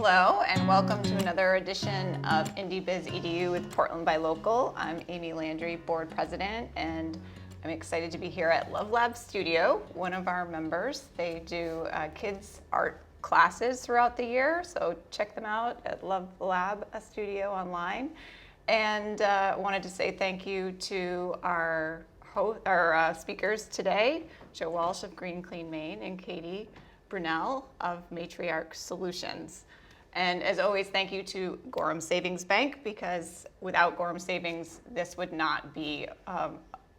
Hello, and welcome to another edition of IndieBiz EDU with Portland by Local. I'm Amy Landry, board president, and I'm excited to be here at Love Lab Studio, one of our members. They do kids art classes throughout the year, so check them out at Love Lab Studio online. And wanted to say thank you to our speakers today, Joe Walsh of Green Clean Maine and Katie Brunelle of Matriark Solutions. And as always, thank you to Gorham Savings Bank, because without Gorham Savings, this would not be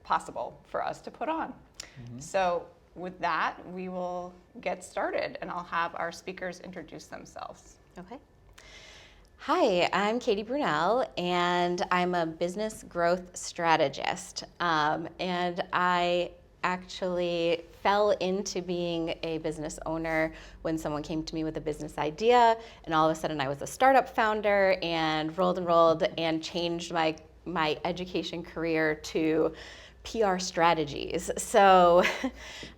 possible for us to put on. Mm-hmm. So with that, we will get started, and I'll have our speakers introduce themselves. Okay. Hi, I'm Katie Brunelle, and I'm a business growth strategist. And I actually fell into being a business owner when someone came to me with a business idea, and all of a sudden I was a startup founder and rolled and changed my education career to PR strategies. So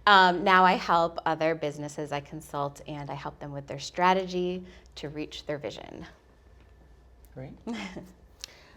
now I help other businesses, I consult, and I help them with their strategy to reach their vision. Great.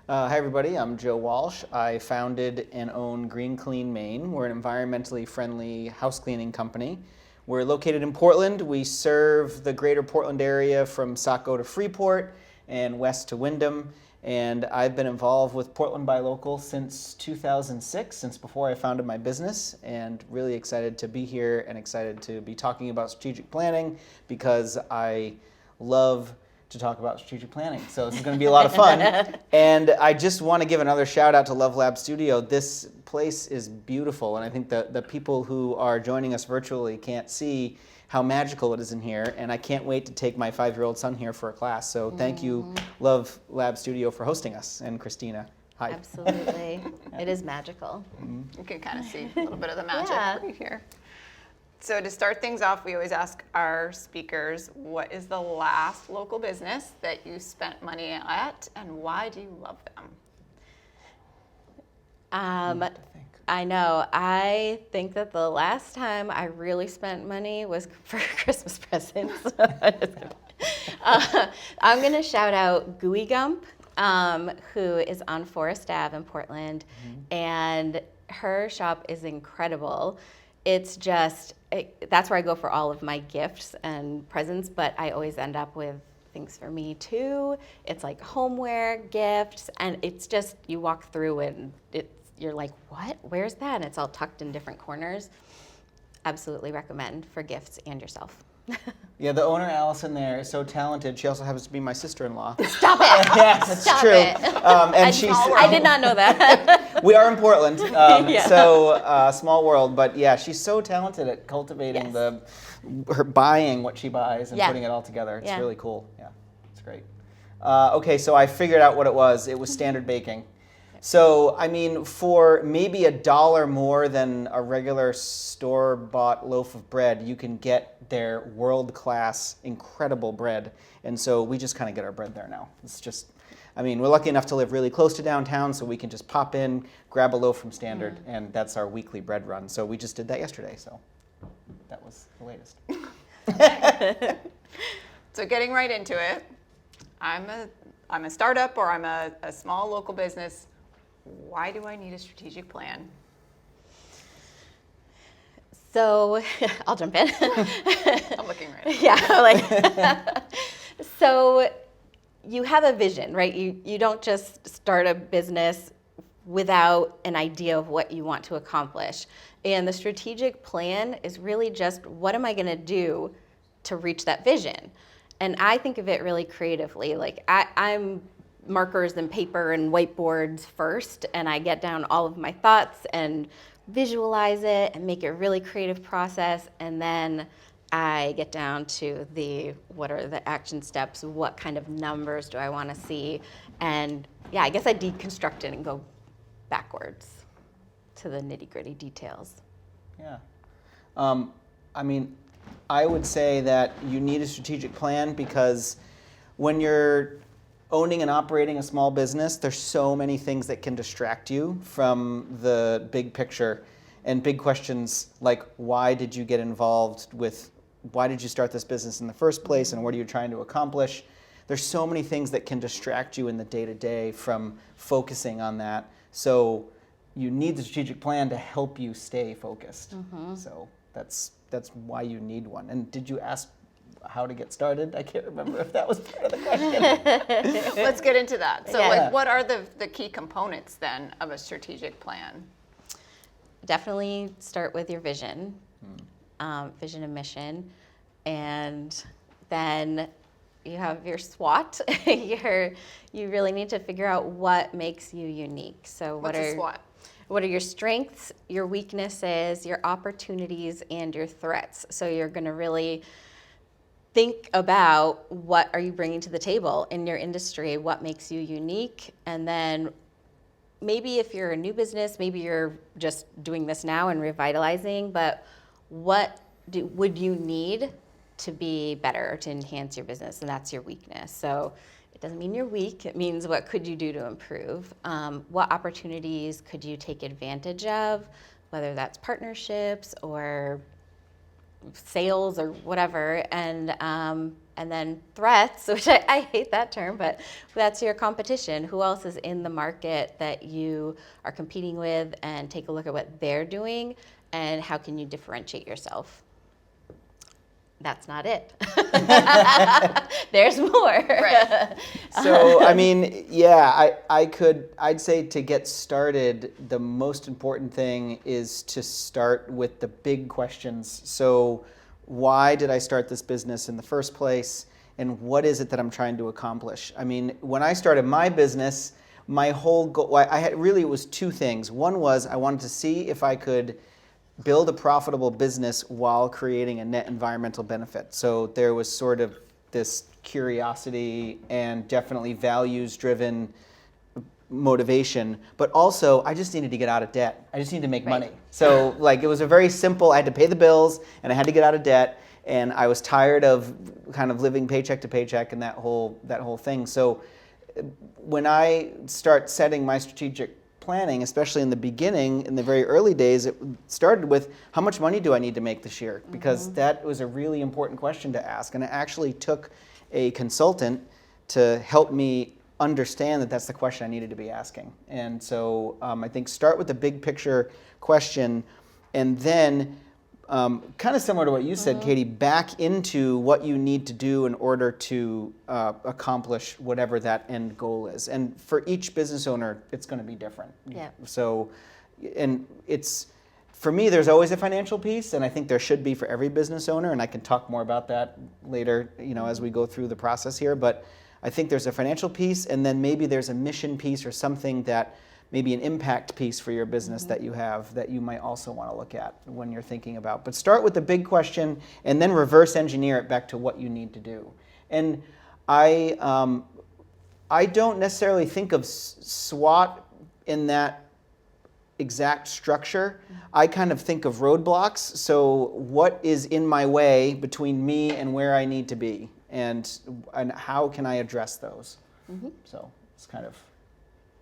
Hi everybody, I'm Joe Walsh. I founded and own Green Clean Maine. We're an environmentally friendly house cleaning company. We're located in Portland. We serve the greater Portland area from Saco to Freeport and west to Windham. And I've been involved with Portland by Local since 2006, since before I founded my business, and really excited to be here and excited to be talking about strategic planning, because I love to talk about strategic planning. So this is going to be a lot of fun. And I just want to give another shout out to Love Lab Studio. This place is beautiful, and I think the people who are joining us virtually can't see how magical it is in here, and I can't wait to take my 5-year-old son here for a class. So thank you, Love Lab Studio, for hosting us, and Christina. Hi. Absolutely. It is magical. Mm-hmm. You can kind of see a little bit of the magic right here. So to start things off, we always ask our speakers, what is the last local business that you spent money at, and why do you love them? I know. I think that the last time I really spent money was for Christmas presents. I'm going to shout out Gooey Gump, who is on Forest Ave in Portland, and her shop is incredible. It's just, that's where I go for all of my gifts and presents, but I always end up with things for me too. It's like homeware, gifts, and it's just, you walk through and you're like, what? Where's that? And it's all tucked in different corners. Absolutely recommend for gifts and yourself. Yeah, the owner, Allison, there is so talented. She also happens to be my sister-in-law. Stop it! Yes, that's Stop true. It. And she's. I did not know that. We are in Portland, Yeah. so small world. But yeah, she's so talented at cultivating her buying what she buys and putting it all together. It's really cool. Yeah, it's great. Okay, so I figured out what it was. It was standard baking. So, I mean, for maybe $1 more than a regular store-bought loaf of bread, you can get their world-class, incredible bread. And so we just kind of get our bread there now. It's just, I mean, we're lucky enough to live really close to downtown, so we can just pop in, grab a loaf from Standard, and that's our weekly bread run. So we just did that yesterday, so that was the latest. So getting right into it, I'm a startup, or I'm a small local business. Why do I need a strategic plan? So, I'll jump in. I'm looking right Yeah, so you have a vision, right? You don't just start a business without an idea of what you want to accomplish. And the strategic plan is really just, what am I going to do to reach that vision? And I think of it really creatively. Like, I'm markers and paper and whiteboards first, and I get down all of my thoughts and visualize it and make it a really creative process, and then I get down to what are the action steps, what kind of numbers do I want to see, and I guess I deconstruct it and go backwards to the nitty-gritty details. Yeah. I mean, I would say that you need a strategic plan, because when you're owning and operating a small business, there's so many things that can distract you from the big picture and big questions like, why did you get involved with, why did you start this business in the first place, and what are you trying to accomplish? there's so many things that can distract you in the day-to-day from focusing on that. So you need the strategic plan to help you stay focused. So that's why you need one. And did you ask how to get started? I can't remember if that was part of the question. Let's get into that. So Yeah. like, what are the key components then of a strategic plan? Definitely start with your vision, vision and mission, and then you have your SWOT. You really need to figure out what makes you unique. So What's a SWOT? What are your strengths, your weaknesses, your opportunities, and your threats? So you're going to really think about what are you bringing to the table in your industry, what makes you unique, and then maybe if you're a new business, maybe you're just doing this now and revitalizing, but what would you need to be better, to enhance your business? And that's your weakness. So it doesn't mean you're weak. It means what could you do to improve? What opportunities could you take advantage of, whether that's partnerships or sales or whatever, and then threats, which I hate that term, but that's your competition. Who else is in the market that you are competing with, and take a look at what they're doing and how can you differentiate yourself. That's not it. There's more. Right. So, I mean, yeah, I'd say to get started, the most important thing is to start with the big questions. So, why did I start this business in the first place? And what is it that I'm trying to accomplish? I mean, when I started my business, my whole goal, it was two things. One was I wanted to see if I could build a profitable business while creating a net environmental benefit. So there was sort of this curiosity and definitely values-driven motivation, but also I just needed to get out of debt. I just needed to make money. So like it was a very simple, I had to pay the bills and I had to get out of debt, and I was tired of kind of living paycheck to paycheck and that whole thing. So when I start setting my strategic planning, especially in the beginning, in the very early days, it started with how much money do I need to make this year? Because that was a really important question to ask. And it actually took a consultant to help me understand that that's the question I needed to be asking. And so I think start with the big picture question, and then kind of similar to what you said, Katie, back into what you need to do in order to accomplish whatever that end goal is. And for each business owner, it's going to be different. Yeah. So, and for me, there's always a financial piece, and I think there should be for every business owner, and I can talk more about that later, as we go through the process here. But I think there's a financial piece, and then maybe there's a mission piece or something that maybe an impact piece for your business that you have that you might also want to look at when you're thinking about. But start with the big question and then reverse engineer it back to what you need to do. And I don't necessarily think of SWOT in that exact structure. I kind of think of roadblocks. So what is in my way between me and where I need to be, and how can I address those? So it's kind of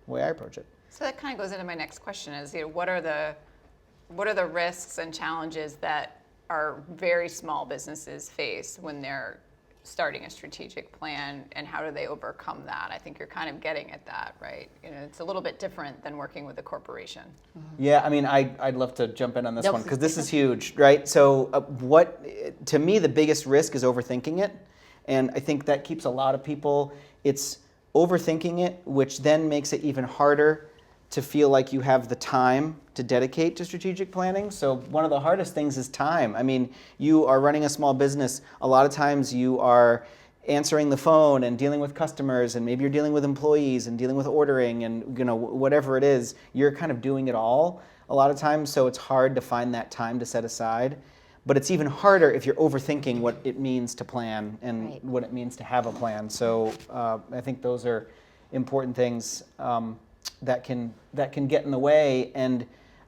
the way I approach it. So that kind of goes into my next question: is what are the risks and challenges that our very small businesses face when they're starting a strategic plan, and how do they overcome that? I think you're kind of getting at that, right? It's a little bit different than working with a corporation. Yeah, I mean, I'd love to jump in on this one because this is huge, right? So to me, the biggest risk is overthinking it. And I think that keeps a lot of people, it's overthinking it, which then makes it even harder to feel like you have the time to dedicate to strategic planning. So one of the hardest things is time. I mean, you are running a small business. A lot of times you are answering the phone and dealing with customers, and maybe you're dealing with employees and dealing with ordering and whatever it is. You're kind of doing it all a lot of times, so it's hard to find that time to set aside. But it's even harder if you're overthinking what it means to plan and what it means to have a plan. So I think those are important things that can get in the way. And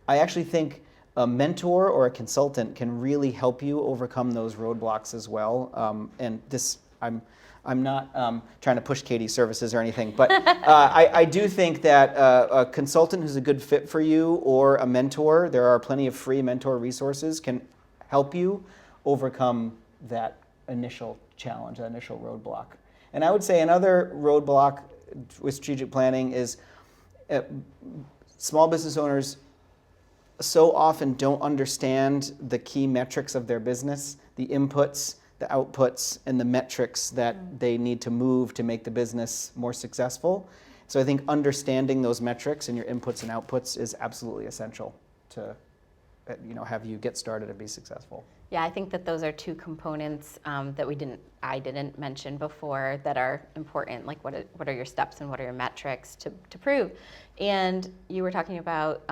I actually think a mentor or a consultant can really help you overcome those roadblocks as well. And this, I'm not trying to push Katie's services or anything, but I do think that a consultant who's a good fit for you, or a mentor, there are plenty of free mentor resources, can help you overcome that initial challenge, that initial roadblock. And I would say another roadblock with strategic planning is small business owners so often don't understand the key metrics of their business, the inputs, the outputs, and the metrics that they need to move to make the business more successful. So I think understanding those metrics and your inputs and outputs is absolutely essential to have you get started and be successful. Yeah, I think that those are two components that I didn't mention before that are important. Like what are your steps and what are your metrics to prove? And you were talking about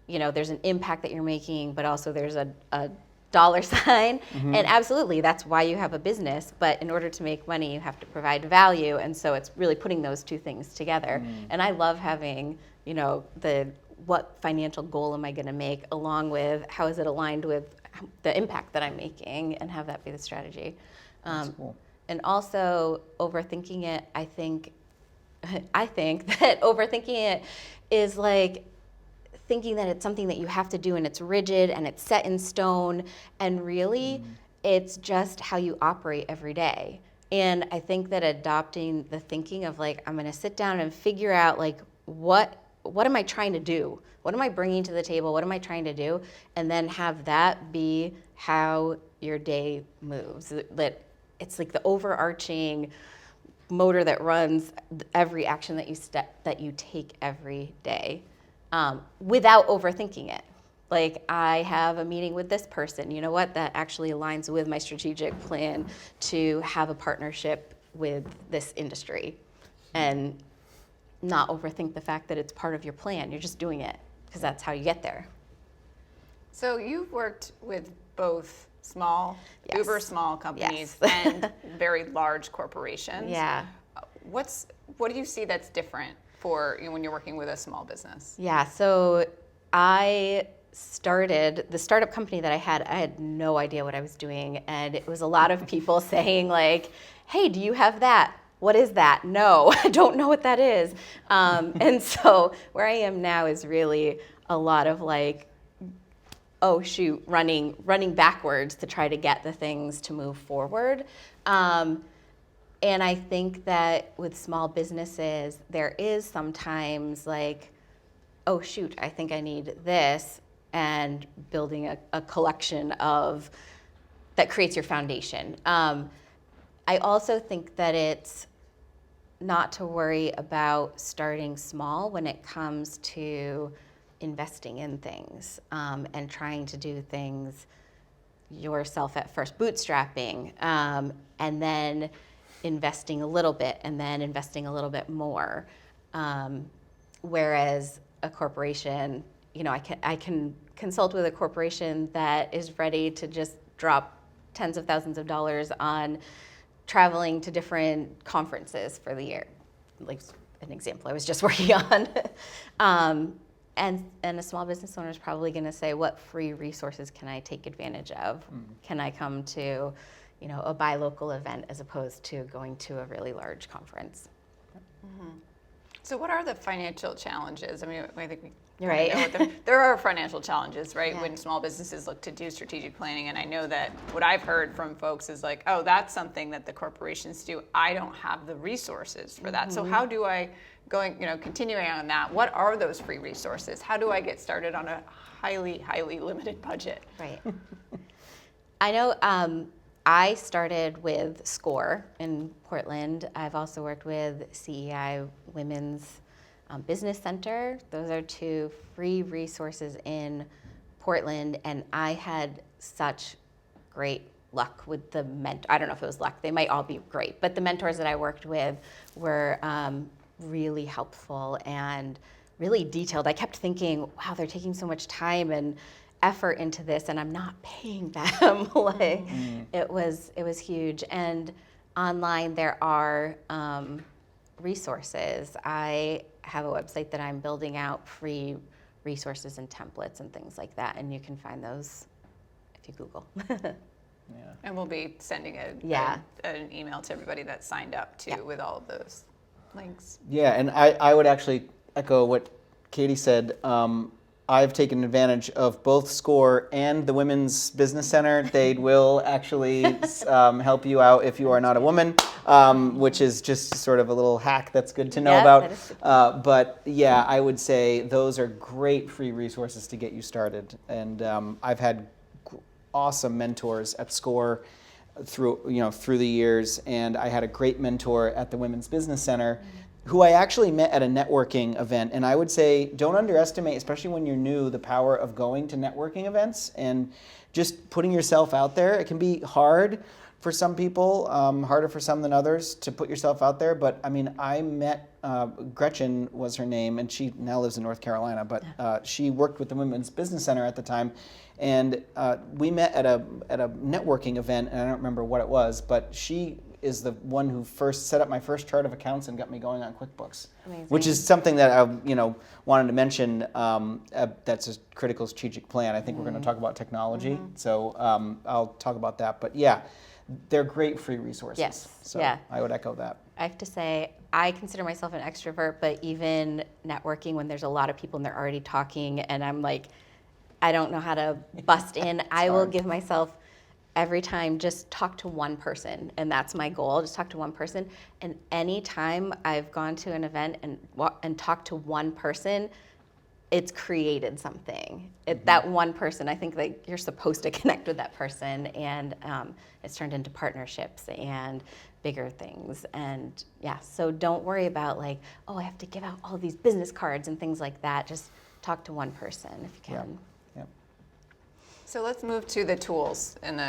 there's an impact that you're making, but also there's a dollar sign. Mm-hmm. And absolutely, that's why you have a business. But in order to make money, you have to provide value. And so it's really putting those two things together. Mm. And I love having, what financial goal am I going to make, along with how is it aligned with the impact that I'm making, and have that be the strategy. That's cool. And also overthinking it, I think that overthinking it is like thinking that it's something that you have to do and it's rigid and it's set in stone, and really it's just how you operate every day. And I think that adopting the thinking of like, I'm going to sit down and figure out like what am I trying to do? What am I bringing to the table? What am I trying to do? And then have that be how your day moves. That it's like the overarching motor that runs every action that you take every day, without overthinking it. Like, I have a meeting with this person. You know what? That actually aligns with my strategic plan to have a partnership with this industry, and not overthink the fact that it's part of your plan. You're just doing it because that's how you get there. So you've worked with both small, yes. uber small companies yes. and very large corporations. Yeah. What do you see that's different for when you're working with a small business? Yeah, so the startup company that I had no idea what I was doing, and it was a lot of people saying like, hey, do you have that? What is that? No, I don't know what that is. And so where I am now is really a lot of like, oh shoot, running backwards to try to get the things to move forward. And I think that with small businesses, there is sometimes like, oh shoot, I think I need this, and building a collection of that creates your foundation. I also think that it's not to worry about starting small when it comes to investing in things, and trying to do things yourself at first, bootstrapping, and then investing a little bit, and then investing a little bit more. Whereas a corporation, I can consult with a corporation that is ready to just drop tens of thousands of dollars on traveling to different conferences for the year, like an example I was just working on. And a small business owner is probably going to say, what free resources can I take advantage of? Can I come to, a buy local event as opposed to going to a really large conference? Mm-hmm. So what are the financial challenges? I mean, I think You're right. There are financial challenges, right? Yeah. When small businesses look to do strategic planning, and I know that what I've heard from folks is like, oh, that's something that the corporations do. I don't have the resources for that. Mm-hmm. So how do I, continuing on that, what are those free resources? How do I get started on a highly, highly limited budget? Right. I know I started with SCORE in Portland. I've also worked with CEI Women's Business Center. Those are two free resources in Portland, and I had such great luck with the mentor. I don't know if it was luck. They might all be great, but the mentors that I worked with were really helpful and really detailed. I kept thinking, wow, they're taking so much time and effort into this, and I'm not paying them. It was huge. And online there are resources. I have a website that I'm building out free resources and templates and things like that, and you can find those if you Google. Yeah. And we'll be sending an email to everybody that signed up too, with all of those links. Yeah, and I would actually echo what Katie said. I've taken advantage of both SCORE and the Women's Business Center. They will actually help you out if you are not a woman. which is just sort of a little hack that's good to know Yeah, about. that is good. But yeah, I would say those are great free resources to get you started. And I've had awesome mentors at SCORE through the years, and I had a great mentor at the Women's Business Center who I actually met at a networking event. And I would say don't underestimate, especially when you're new, the power of going to networking events and just putting yourself out there. It can be hard for some people, harder for some than others to put yourself out there. But I mean, I met Gretchen was her name, and she now lives in North Carolina, but she worked with the Women's Business Center at the time. And we met at a networking event, and I don't remember what it was, but she is the one who first set up my first chart of accounts and got me going on QuickBooks. Amazing. Which is something that I wanted to mention. That's a critical strategic plan. I think we're going to talk about technology, so I'll talk about that. But yeah, they're great free resources. Yes. So yeah. I would echo that. I have to say, I consider myself an extrovert, but even networking when there's a lot of people and they're already talking and I'm like, I don't know how to bust in, I will give myself every time just talk to one person, and that's my goal, just talk to one person. And anytime I've gone to an event and talked to one person, it's created something. That one person, I think that you're supposed to connect with that person, and it's turned into partnerships and bigger things. And yeah, so don't worry about like, oh, I have to give out all these business cards and things like that. Just talk to one person if you can. Yeah. So let's move to the tools, and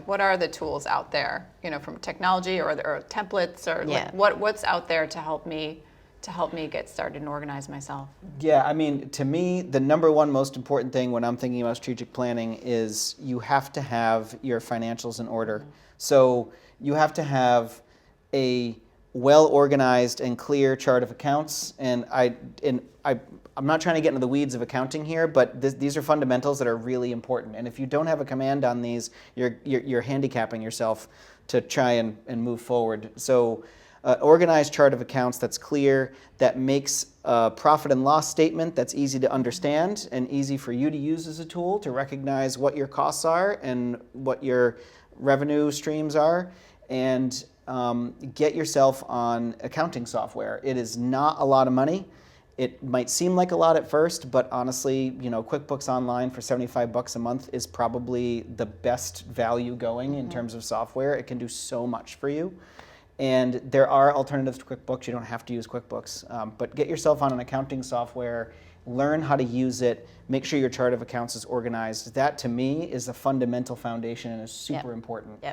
what are the tools out there, from technology or templates or like what's out there to help me get started and organize myself? Yeah, I mean, to me, the number one most important thing when I'm thinking about strategic planning is you have to have your financials in order. So you have to have a well-organized and clear chart of accounts, and I'm not trying to get into the weeds of accounting here, but these are fundamentals that are really important. And if you don't have a command on these, you're handicapping yourself to try and move forward. So organized chart of accounts that's clear, that makes a profit and loss statement that's easy to understand and easy for you to use as a tool to recognize what your costs are and what your revenue streams are, and get yourself on accounting software. It is not a lot of money. It might seem like a lot at first, but honestly, QuickBooks Online for $75 a month is probably the best value going in terms of software. It can do so much for you. And there are alternatives to QuickBooks. You don't have to use QuickBooks, but get yourself on an accounting software, learn how to use it, make sure your chart of accounts is organized. That, to me, is a fundamental foundation and is super important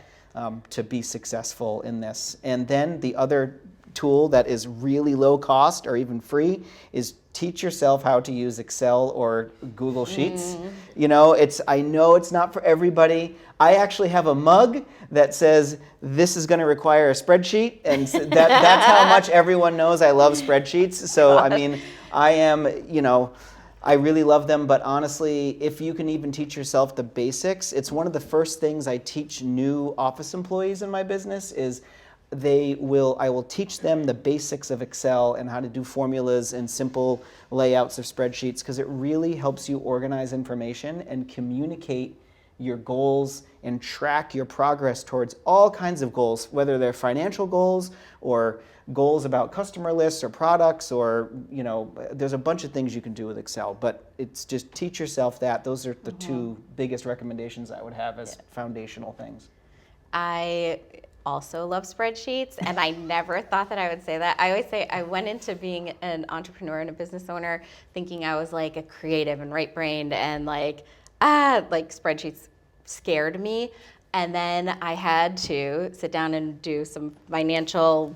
to be successful in this. And then the other tool that is really low cost or even free is teach yourself how to use Excel or Google Sheets. I know it's not for everybody. I actually have a mug that says this is going to require a spreadsheet, and that's how much everyone knows I love spreadsheets. So I mean, I really love them, but honestly, if you can even teach yourself the basics, it's one of the first things I teach new office employees in my business is I will teach them the basics of Excel and how to do formulas and simple layouts of spreadsheets, because it really helps you organize information and communicate your goals and track your progress towards all kinds of goals, whether they're financial goals or goals about customer lists or products, or there's a bunch of things you can do with Excel, but it's just teach yourself that. Those are the two biggest recommendations I would have as foundational things. I also love spreadsheets, and I never thought that I would say that. I always say I went into being an entrepreneur and a business owner thinking I was like a creative and right-brained, and like spreadsheets scared me. And then I had to sit down and do some financial,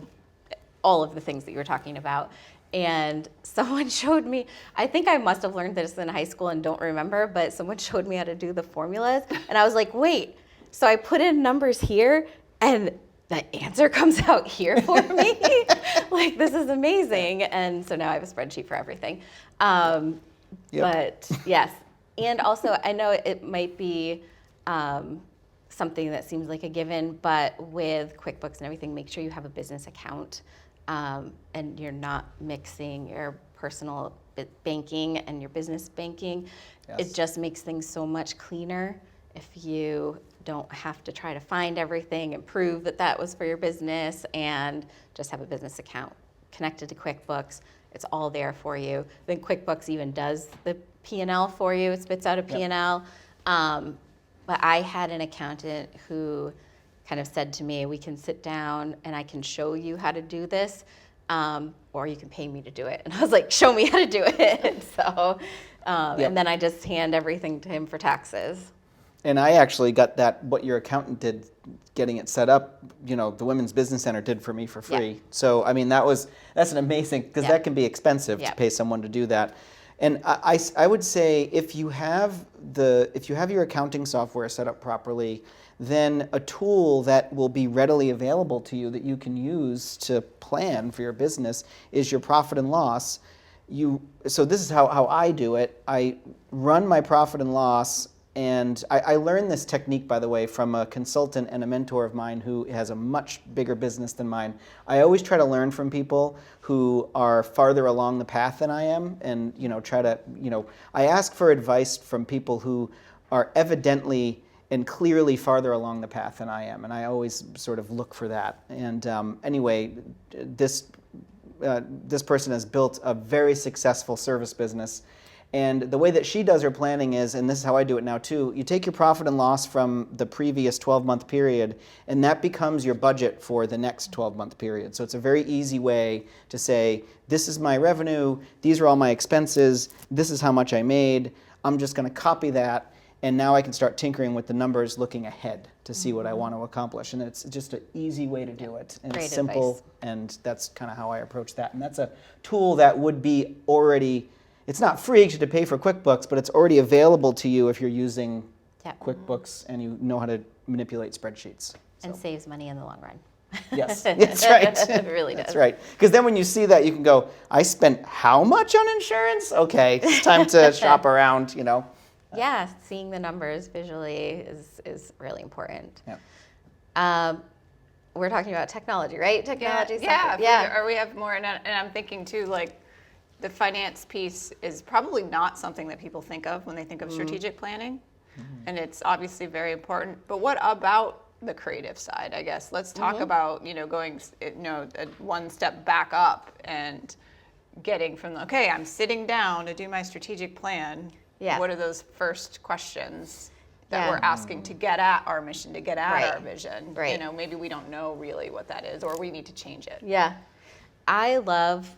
all of the things that you were talking about. And someone showed me, I think I must have learned this in high school and don't remember, but someone showed me how to do the formulas. And I was like, wait, so I put in numbers here and the answer comes out here for me? Like, this is amazing. And so now I have a spreadsheet for everything. But yes. And also, I know it might be something that seems like a given, but with QuickBooks and everything, make sure you have a business account and you're not mixing your personal banking and your business banking. Yes. It just makes things so much cleaner if you don't have to try to find everything and prove that that was for your business, and just have a business account connected to QuickBooks. It's all there for you. I think QuickBooks even does the P&L for you. It spits out a P&L. But I had an accountant who kind of said to me, we can sit down and I can show you how to do this, or you can pay me to do it. And I was like, show me how to do it. So, and then I just hand everything to him for taxes. And I actually got that, what your accountant did, getting it set up, the Women's Business Center did for me for free. Yeah. So, I mean, that's an amazing, because that can be expensive to pay someone to do that. And I would say if you have your accounting software set up properly, then a tool that will be readily available to you that you can use to plan for your business is your profit and loss. So this is how I do it. I run my profit and loss. And I learned this technique, by the way, from a consultant and a mentor of mine who has a much bigger business than mine. I always try to learn from people who are farther along the path than I am, and I ask for advice from people who are evidently and clearly farther along the path than I am, and I always sort of look for that. And anyway, this person has built a very successful service business. And the way that she does her planning is, and this is how I do it now too, you take your profit and loss from the previous 12-month period, and that becomes your budget for the next 12-month period. So it's a very easy way to say, this is my revenue, these are all my expenses, this is how much I made, I'm just going to copy that, and now I can start tinkering with the numbers looking ahead to see what I want to accomplish. And it's just an easy way to do it. And it's simple, advice. And that's kind of how I approach that. And that's a tool that would be already... It's not free because you have to pay for QuickBooks, but it's already available to you if you're using QuickBooks and you know how to manipulate spreadsheets. And saves money in the long run. Yes, that's right. It really does. That's right. Because then when you see that, you can go, I spent how much on insurance? Okay, it's time to shop around, Yeah, seeing the numbers visually is really important. Yeah. We're talking about technology, right? Technology. Yeah. Or we have more, and I'm thinking too, like, the finance piece is probably not something that people think of when they think of strategic planning, and it's obviously very important. But what about the creative side, I guess? Let's talk about, going, one step back up and getting from, okay, I'm sitting down to do my strategic plan. Yeah. What are those first questions that we're asking to get at our mission, to get at our vision? Right. Maybe we don't know really what that is, or we need to change it. Yeah. I love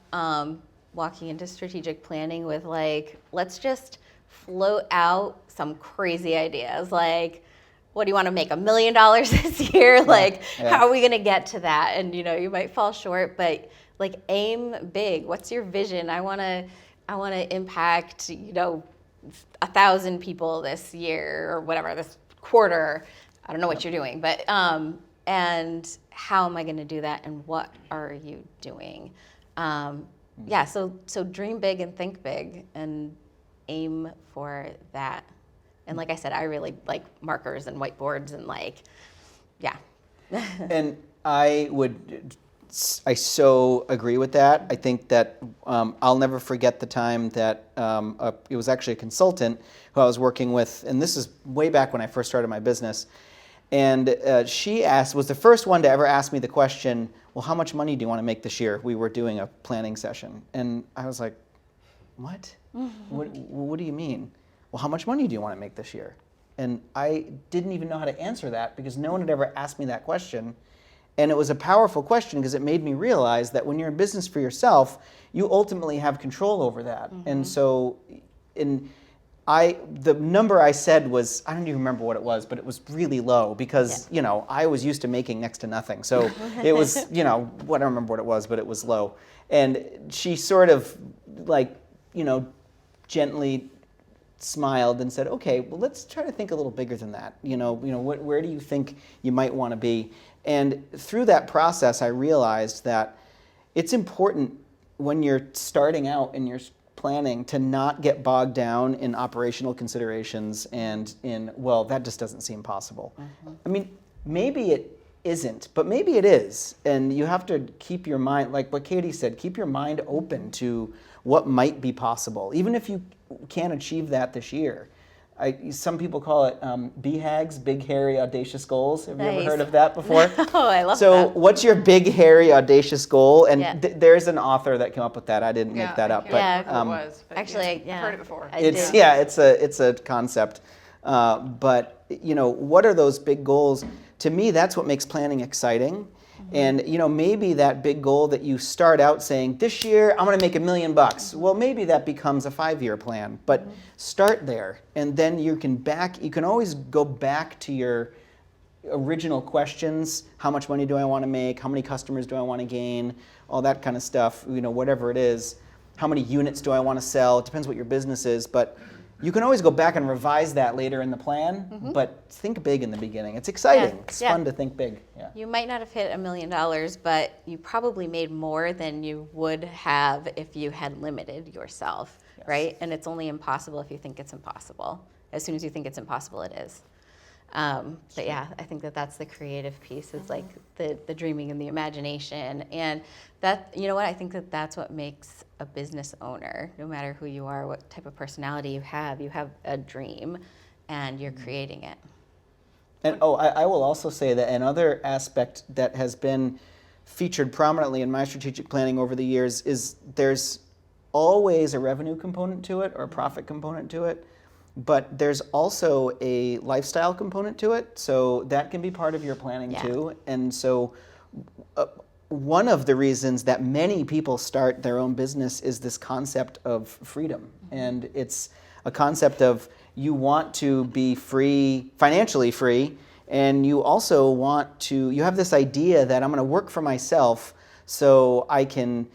walking into strategic planning with, like, let's just float out some crazy ideas. Like, what do you want to make, $1 million this year? Like, how are we going to get to that? And, you might fall short, but, like, aim big. What's your vision? I want to impact, 1,000 people this year or whatever, this quarter. I don't know what you're doing, but, and how am I going to do that? And what are you doing? Yeah, so dream big and think big and aim for that. And like I said, I really like markers and whiteboards and And I so agree with that. I think that I'll never forget the time that it was actually a consultant who I was working with, and this is way back when I first started my business. And she was the first one to ever ask me the question, well, how much money do you want to make this year? We were doing a planning session. And I was like, what? What do you mean? Well, how much money do you want to make this year? And I didn't even know how to answer that because no one had ever asked me that question. And it was a powerful question because it made me realize that when you're in business for yourself, you ultimately have control over that. And so the number I said was, I don't even remember what it was, but it was really low because, I was used to making next to nothing. So it was, I don't remember what it was, but it was low. And she sort of gently smiled and said, okay, well, let's try to think a little bigger than that. Where do you think you might want to be? And through that process, I realized that it's important when you're starting out in your planning to not get bogged down in operational considerations and in, well, that just doesn't seem possible. I mean, maybe it isn't, but maybe it is. And you have to keep your mind, like what Katie said, keep your mind open to what might be possible, even if you can't achieve that this year. Some people call it BHAGs, big, hairy, audacious goals. Have you ever Nice. heard of that before? Oh, I love So that. what's your big, hairy, audacious goal? And Yeah. there's an author that came up with that. I didn't make that up. I But can't remember who it was, but Actually, I've heard it before. it's it's a concept. But what are those big goals? To me, that's what makes planning exciting. And maybe that big goal that you start out saying, this year I'm going to make $1 million. Well, maybe that becomes a 5-year plan. But start there, and then you can always go back to your original questions. How much money do I want to make? How many customers do I want to gain? All that kind of stuff, whatever it is. How many units do I want to sell? It depends what your business is, but you can always go back and revise that later in the plan, but think big in the beginning. It's exciting. Yeah, It's yeah. fun to think big. Yeah. You might not have hit $1 million, but you probably made more than you would have if you had limited yourself, right? And it's only impossible if you think it's impossible. As soon as you think it's impossible, it is. But yeah, I think that's the creative piece, is like the dreaming and the imagination. And that, I think that's what makes a business owner, no matter who you are, what type of personality you have a dream and you're creating it. And I will also say that another aspect that has been featured prominently in my strategic planning over the years is there's always a revenue component to it or a profit component to it, but there's also a lifestyle component to it. So that can be part of your planning too. And so one of the reasons that many people start their own business is this concept of freedom. And it's a concept of you want to be free, financially free, and you also you have this idea that I'm going to work for myself so I can,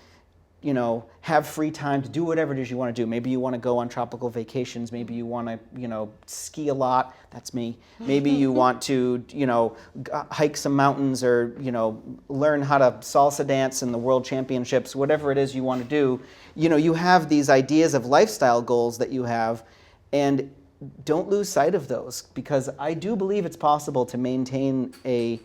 have free time to do whatever it is you want to do. Maybe you want to go on tropical vacations. Maybe you want to, ski a lot. That's me. Maybe you want to, hike some mountains or, learn how to salsa dance in the world championships, whatever it is you want to do. You have these ideas of lifestyle goals that you have, and don't lose sight of those, because I do believe it's possible to maintain a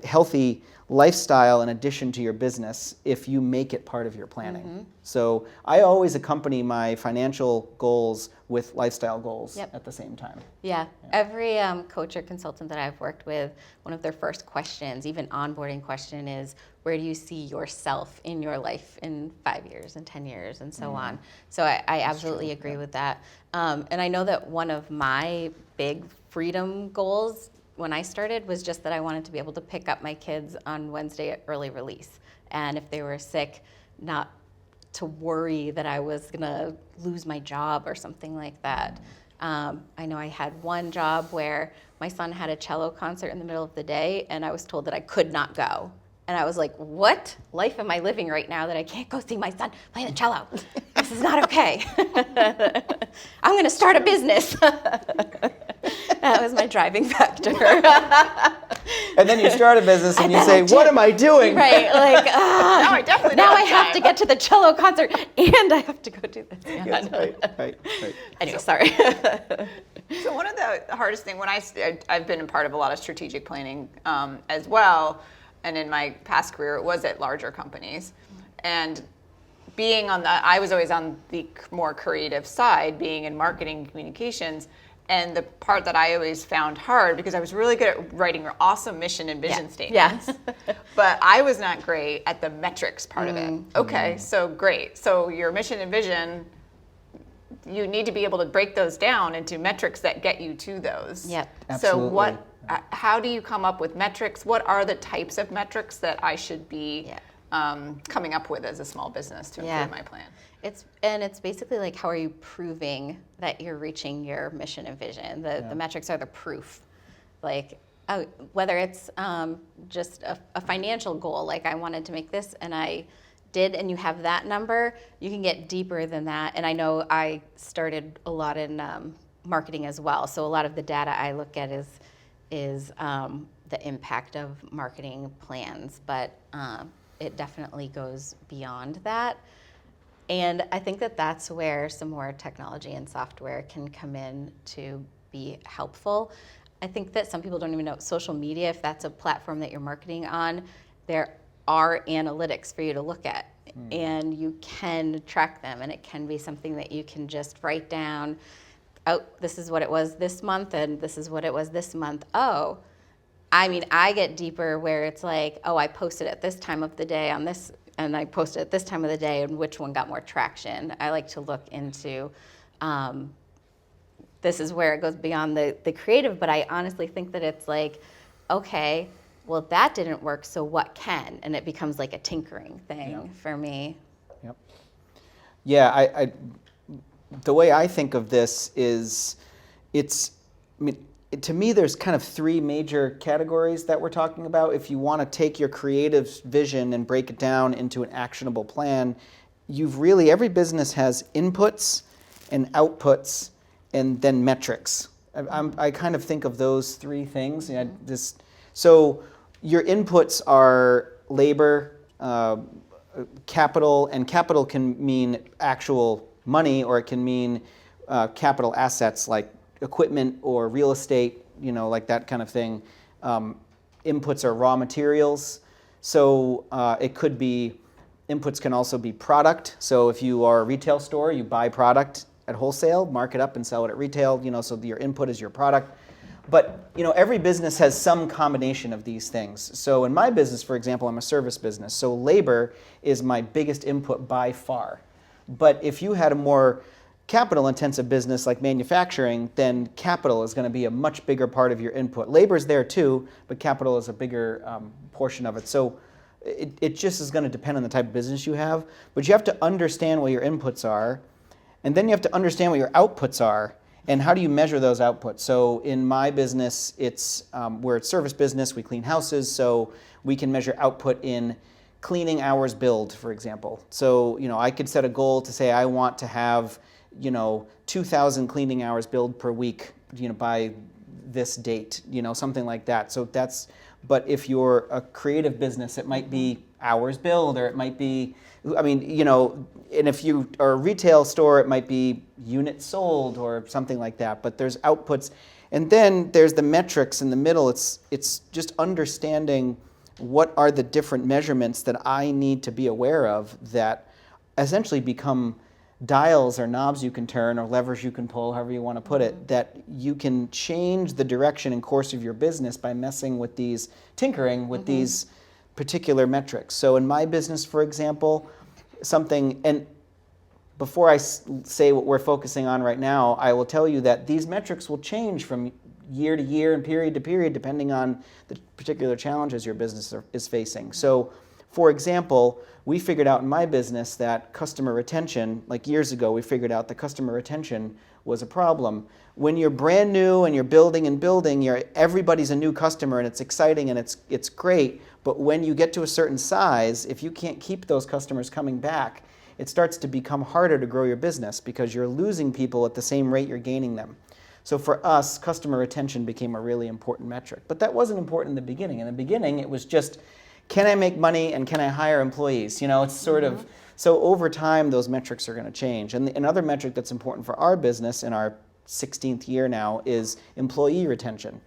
healthy lifestyle in addition to your business if you make it part of your planning. So I always accompany my financial goals with lifestyle goals at the same time. Yeah. Every coach or consultant that I've worked with, one of their first questions, even onboarding question, is where do you see yourself in your life in 5 years and 10 years and so on. So I absolutely agree with that. And I know that one of my big freedom goals when I started was just that I wanted to be able to pick up my kids on Wednesday at early release. And if they were sick, not to worry that I was gonna lose my job or something like that. I know I had one job where my son had a cello concert in the middle of the day and I was told that I could not go. And I was like, what life am I living right now that I can't go see my son play the cello? This is not okay. I'm gonna start a business. That was my driving factor. And then you start a business and you say, what am I doing? Right, like, now I have time. to get to the cello concert and I have to go do this. Yeah. Yes, right. Anyway, sorry. So one of the hardest things, I've been a part of a lot of strategic planning as well, and in my past career, it was at larger companies. And I was always on the more creative side, being in marketing and communications. And the part that I always found hard, because I was really good at writing awesome mission and vision statements, but I was not great at the metrics part of it. Okay, so great. So your mission and vision, you need to be able to break those down into metrics that get you to those. Yep. Absolutely. So how do you come up with metrics? What are the types of metrics that I should be coming up with as a small business to improve my plan? It's basically like, how are you proving that you're reaching your mission and vision? The metrics are the proof. Like, whether it's just a financial goal, like I wanted to make this and I did, and you have that number, you can get deeper than that. And I know I started a lot in marketing as well. So a lot of the data I look at is the impact of marketing plans, but it definitely goes beyond that. And I think that's where some more technology and software can come in to be helpful. I think that some people don't even know social media, if that's a platform that you're marketing on, there are analytics for you to look at. And you can track them, and it can be something that you can just write down. oh, this is what it was this month, and this is what it was this month. Oh, I mean, I get deeper where it's like, oh, I posted at this time of the day on this, and I posted at this time of the day, and which one got more traction. I like to look into, this is where it goes beyond the creative, but I honestly think that it's like, okay, well, that didn't work, so what can? And it becomes like a tinkering thing for me. Yep. Yeah, I the way I think of this is, to me, there's kind of three major categories that we're talking about. If you want to take your creative vision and break it down into an actionable plan, every business has inputs and outputs and then metrics. I kind of think of those three things. So your inputs are labor, capital, and capital can mean actual money, or it can mean capital assets like equipment or real estate, like that kind of thing. Inputs are raw materials. So it could be, inputs can also be product. So if you are a retail store, you buy product at wholesale, mark it up and sell it at retail, so your input is your product. But every business has some combination of these things. So in my business, for example, I'm a service business. So labor is my biggest input by far. But if you had a more capital-intensive business like manufacturing, then capital is going to be a much bigger part of your input. Labor is there too, but capital is a bigger portion of it. So it just is going to depend on the type of business you have. But you have to understand what your inputs are, and then you have to understand what your outputs are. And how do you measure those outputs? So in my business, we're a service business. We clean houses, so we can measure output in cleaning hours billed, for example. So I could set a goal to say I want to have 2,000 cleaning hours billed per week, by this date, something like that. So but if you're a creative business, it might be hours billed, or it might be, and if you are a retail store, it might be units sold or something like that. But there's outputs. And then there's the metrics in the middle. It's just understanding what are the different measurements that I need to be aware of that essentially become dials or knobs you can turn or levers you can pull, however you want to put it, that you can change the direction and course of your business by tinkering with these particular metrics. So in my business, for example, and before I say what we're focusing on right now, I will tell you that these metrics will change from year to year and period to period depending on the particular challenges your business is facing. So, for example, we figured out in my business that customer retention, like years ago, we figured out that customer retention was a problem. When you're brand new and you're building, everybody's a new customer and it's exciting and it's great. But when you get to a certain size, if you can't keep those customers coming back, it starts to become harder to grow your business because you're losing people at the same rate you're gaining them. So for us, customer retention became a really important metric. But that wasn't important in the beginning. In the beginning, it was just, can I make money and can I hire employees? It's sort of, so over time, those metrics are going to change. And another metric that's important for our business in our 16th year now is employee retention.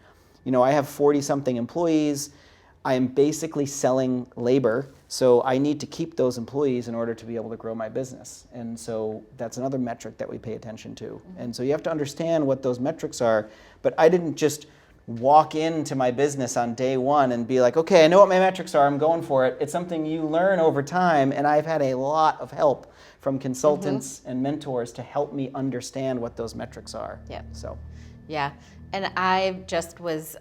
I have 40-something employees. I am basically selling labor, so I need to keep those employees in order to be able to grow my business. And so that's another metric that we pay attention to. And so you have to understand what those metrics are. But I didn't just walk into my business on day one and be like, okay, I know what my metrics are, I'm going for it. It's something you learn over time, and I've had a lot of help from consultants and mentors to help me understand what those metrics are. Yeah. So. Yeah, and I just was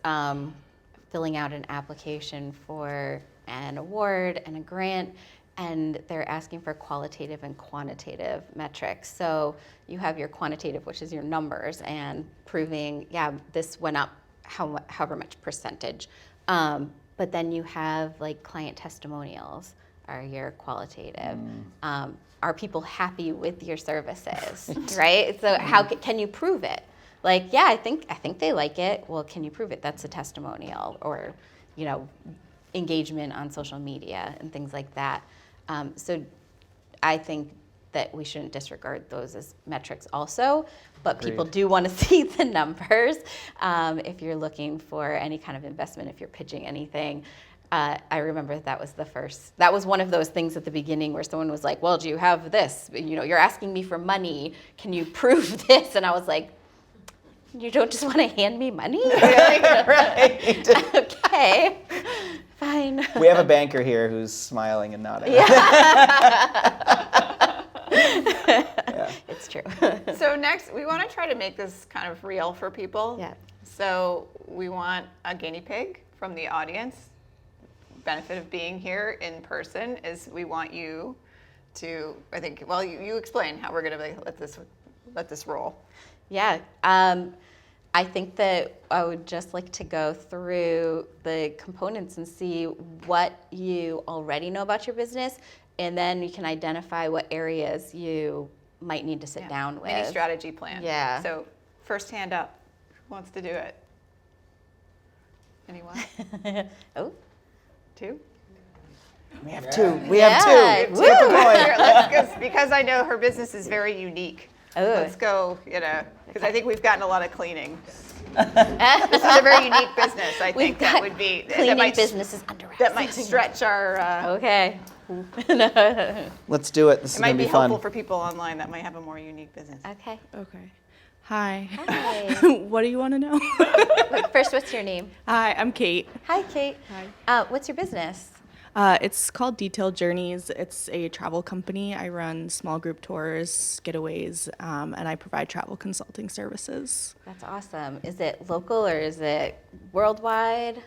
filling out an application for an award and a grant, and they're asking for qualitative and quantitative metrics. So you have your quantitative, which is your numbers, and proving, this went up however much percentage. But then you have like client testimonials are your qualitative. Are people happy with your services, right? So how can you prove it? Like, I think they like it. Well, can you prove it? That's a testimonial, or, engagement on social media and things like that. So I think that we shouldn't disregard those as metrics also, but Agreed. People do want to see the numbers if you're looking for any kind of investment, if you're pitching anything. I remember that was one of those things at the beginning where someone was like, well, do you have this? You're asking me for money. Can you prove this? And I was like, You don't just want to hand me money? Right. Okay, fine. We have a banker here who's smiling and nodding. It's true. So next, we want to try to make this kind of real for people. Yeah. So we want a guinea pig from the audience. Benefit of being here in person is we want you to, I think, well, you explain how we're going to let this roll. Yeah. I think that I would just like to go through the components and see what you already know about your business, and then you can identify what areas you might need to sit down with. Mini strategy plan. Yeah. So first hand up. Who wants to do it? Anyone? Oh. Two? We have two. We Yeah. have two. Woo. Flip a coin. Here, let's go, because I know her business is very unique. Oh. Let's go, because I think we've gotten a lot of cleaning. This is a very unique business, I think, that would be. Cleaning businesses under wraps. That might stretch our, Okay. Let's do it. This it is might going to be be fun. helpful for people online that might have a more unique business. Okay. Okay. Hi. Hi. What do you want to know? First, what's your name? Hi, I'm Kate. Hi, Kate. Hi. What's your business? It's called Detailed Journeys. It's a travel company. I run small group tours, getaways, and I provide travel consulting services. That's awesome. Is it local or is it worldwide?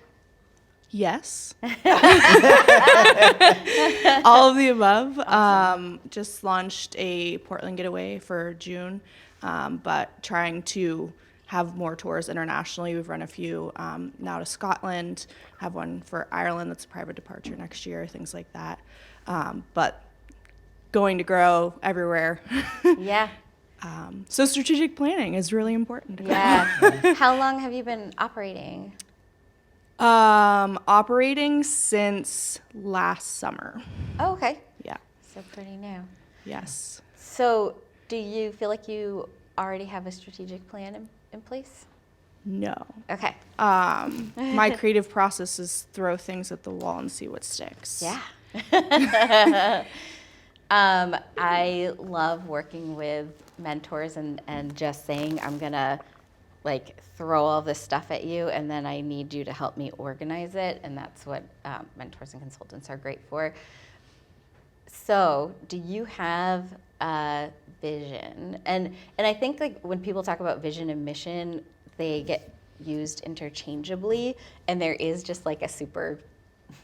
Yes. All of the above. Awesome. Just launched a Portland getaway for June, but trying to have more tours internationally. We've run a few now to Scotland, have one for Ireland that's a private departure next year, things like that. But going to grow everywhere. Yeah. So strategic planning is really important. Yeah. How long have you been operating? Operating since last summer. Oh, okay. Yeah. So pretty new. Yes. So do you feel like you already have a strategic plan in place? No. Okay. My creative process is throw things at the wall and see what sticks. Yeah. I love working with mentors and just saying, I'm going to like throw all this stuff at you and then I need you to help me organize it. And that's what mentors and consultants are great for. So do you have a vision? And I think like when people talk about vision and mission, they get used interchangeably, and there is just like a super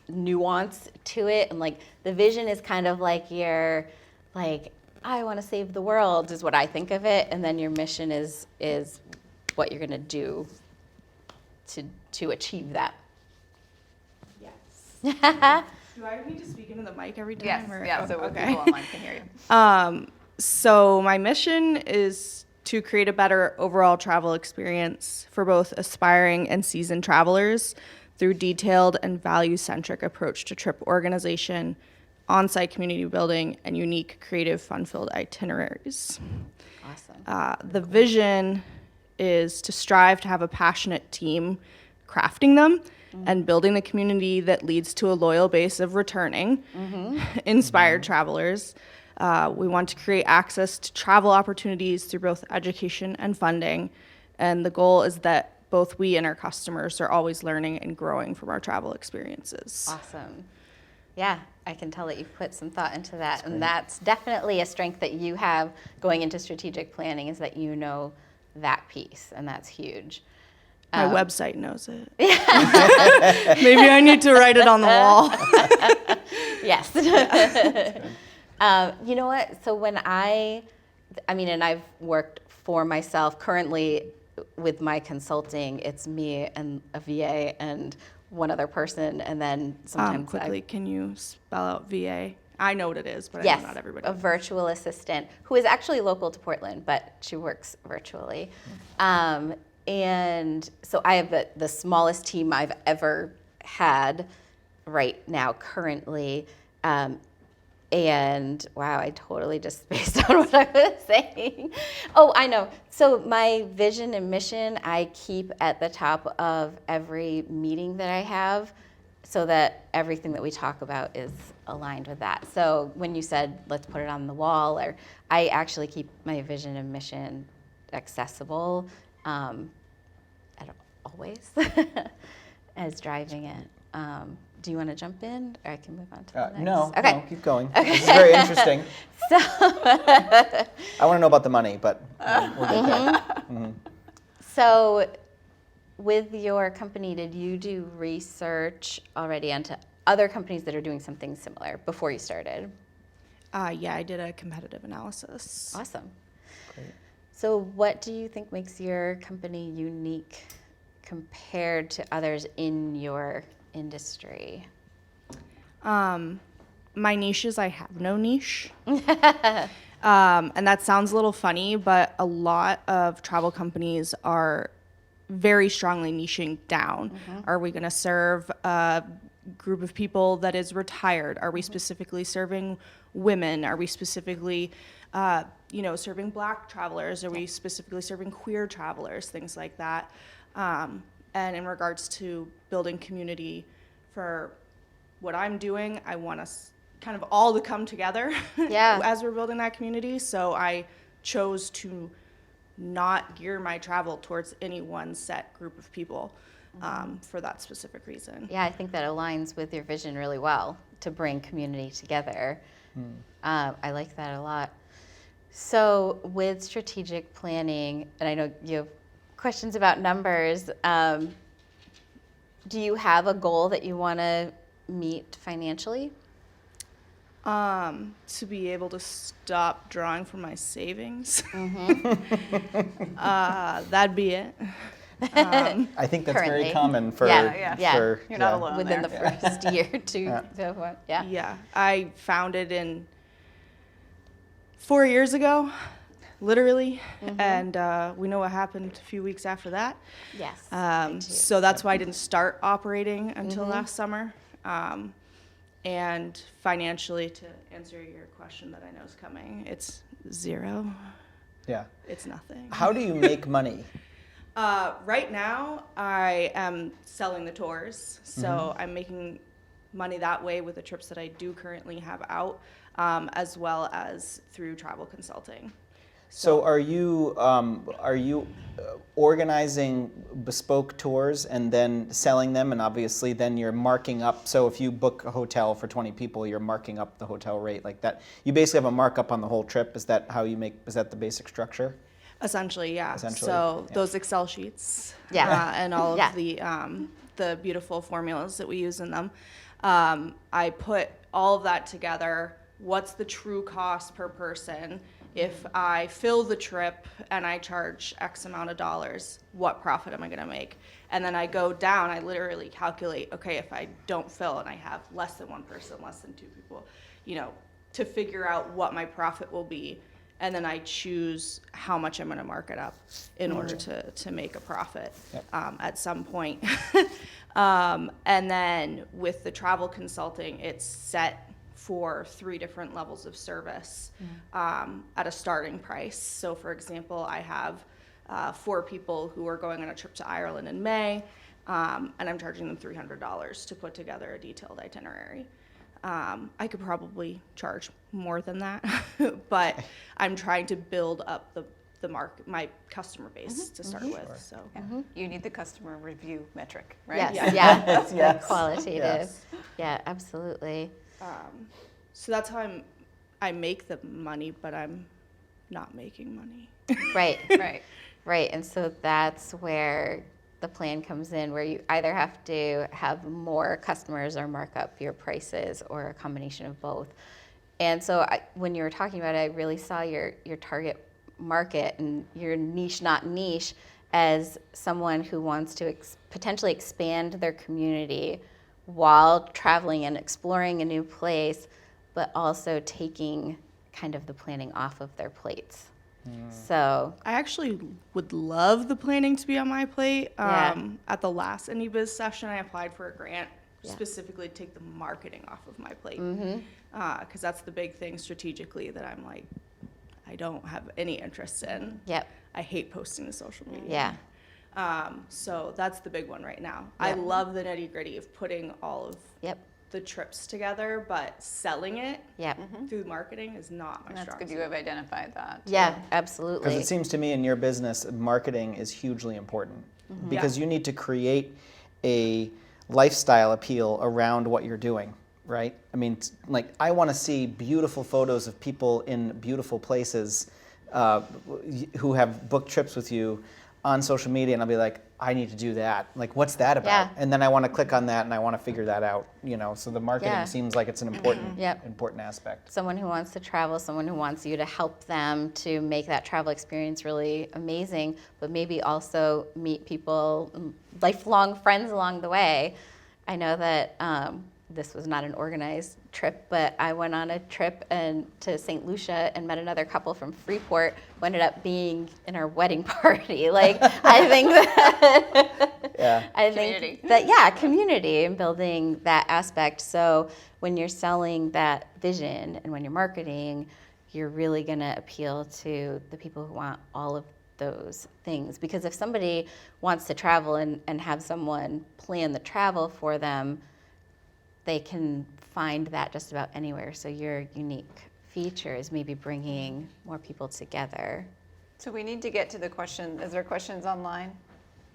nuance to it. And like the vision is kind of like your, like, I want to save the world is what I think of it, and then your mission is what you're gonna do to achieve that. Yes. Do I need to speak into the mic every time? Yes, or? yeah, so Okay. people online can hear you. So my mission is to create a better overall travel experience for both aspiring and seasoned travelers through detailed and value-centric approach to trip organization, on-site community building, and unique, creative, fun-filled itineraries. Awesome. The vision is to strive to have a passionate team crafting them and building the community that leads to a loyal base of returning, inspired travelers. We want to create access to travel opportunities through both education and funding. And the goal is that both we and our customers are always learning and growing from our travel experiences. Awesome. Yeah, I can tell that you've put some thought into that. And that's definitely a strength that you have going into strategic planning, is that you know that piece, and that's huge. My website knows it. Maybe I need to write it on the wall. Yes. You know what? So when I mean, and I've worked for myself currently with my consulting, it's me and a VA and one other person, and then sometimes Quickly, can you spell out VA? I know what it is, but I yes, know not everybody. a virtual assistant who is actually local to Portland, but she works virtually. And so I have the smallest team I've ever had right now currently. And wow, I totally just spaced on what I was saying. Oh, I know. So my vision and mission, I keep at the top of every meeting that I have, so that everything that we talk about is aligned with that. So when you said, let's put it on the wall, or I actually keep my vision and mission accessible always as driving it. Do you want to jump in, or I can move on to the next? No, Okay. no, keep going. This is very interesting. So, I want to know about the money, but we'll get there. so with your company, did you do research already onto other companies that are doing something similar before you started? Yeah, I did a competitive analysis. Awesome. Great. So what do you think makes your company unique compared to others in your industry? My niche is I have no niche. And that sounds a little funny, but a lot of travel companies are very strongly niching down. Are we going to serve a group of people that is retired? Are we specifically serving women? Are we specifically, serving Black travelers? Are we specifically serving queer travelers? Things like that. And in regards to building community for what I'm doing, I want us kind of all to come together as we're building that community. So I chose to not gear my travel towards any one set group of people for that specific reason. Yeah, I think that aligns with your vision really well, to bring community together. I like that a lot. So with strategic planning, and I know you have questions about numbers, do you have a goal that you want to meet financially? To be able to stop drawing from my savings. That'd be it. I think that's Currently. very common for. Yeah. For, You're not alone. Within there. the first year to what? Yeah. Yeah, I founded in 4 years ago, literally, and we know what happened a few weeks after that. Yes. So that's why I didn't start operating until last summer. And financially, to answer your question that I know is coming, it's zero. Yeah. It's nothing. How do you make money? Right now, I am selling the tours, so I'm making money that way with the trips that I do currently have out, as well as through travel consulting. So are you organizing bespoke tours and then selling them, and obviously then you're marking up? So if you book a hotel for 20 people, you're marking up the hotel rate like that. You basically have a markup on the whole trip. Is that how you make? Is that the basic structure? Essentially, yeah. Essentially, So yeah. those Excel sheets, and all Yeah. of the beautiful formulas that we use in them. I put all of that together. What's the true cost per person? If I fill the trip and I charge X amount of dollars, what profit am I going to make? And then I go down, I literally calculate, okay, if I don't fill and I have less than one person, less than two people, to figure out what my profit will be. And then I choose how much I'm going to mark it up in order to make a profit at some point. And then with the travel consulting, it's set for 3 different levels of service at a starting price. So for example, I have 4 people who are going on a trip to Ireland in May, and I'm charging them $300 to put together a detailed itinerary. I could probably charge more than that, but I'm trying to build up my customer base to start with. Sure. So You need the customer review metric, right? Yes. Yes, The yes, qualitative. yes. Yeah, absolutely. so that's how I make the money, but I'm not making money. Right. Right. Right. And so that's where the plan comes in, where you either have to have more customers or mark up your prices, or a combination of both. And so when you were talking about it, I really saw your target market and your niche, not niche, as someone who wants to potentially expand their community while traveling and exploring a new place, but also taking kind of the planning off of their plates. So I actually would love the planning to be on my plate. Yeah. At the last IndieBiz session, I applied for a grant Yeah. specifically to take the marketing off of my plate. Mm-hmm. Because that's the big thing strategically that I'm like, I don't have any interest in. Yep. I hate posting to social media. Yeah. So that's the big one right now. I Yep. love the nitty-gritty of putting all of Yep. the trips together, but selling it Yeah. through marketing is not my And that's strong good suit. you have identified that. Yeah, Because absolutely. it seems to me in your business, marketing is hugely important because you need to create a lifestyle appeal around what you're doing, right? I mean, like I want to see beautiful photos of people in beautiful places who have booked trips with you on social media, and I'll be like, I need to do that. Like, what's that about? Yeah. And then I want to click on that and I want to figure that out. You know, so the marketing Yeah. seems like it's an important, Yep. important aspect. Someone who wants to travel, someone who wants you to help them to make that travel experience really amazing, but maybe also meet people, lifelong friends along the way. I know that this was not an organized trip, but I went on a trip to St. Lucia and met another couple from Freeport who ended up being in our wedding party. Like, I think that Yeah. I Community. think that, yeah, community and building that aspect. So when you're selling that vision and when you're marketing, you're really going to appeal to the people who want all of those things. Because if somebody wants to travel and have someone plan the travel for them, they can find that just about anywhere. So your unique feature is maybe bringing more people together. So we need to get to the question. Is there questions online?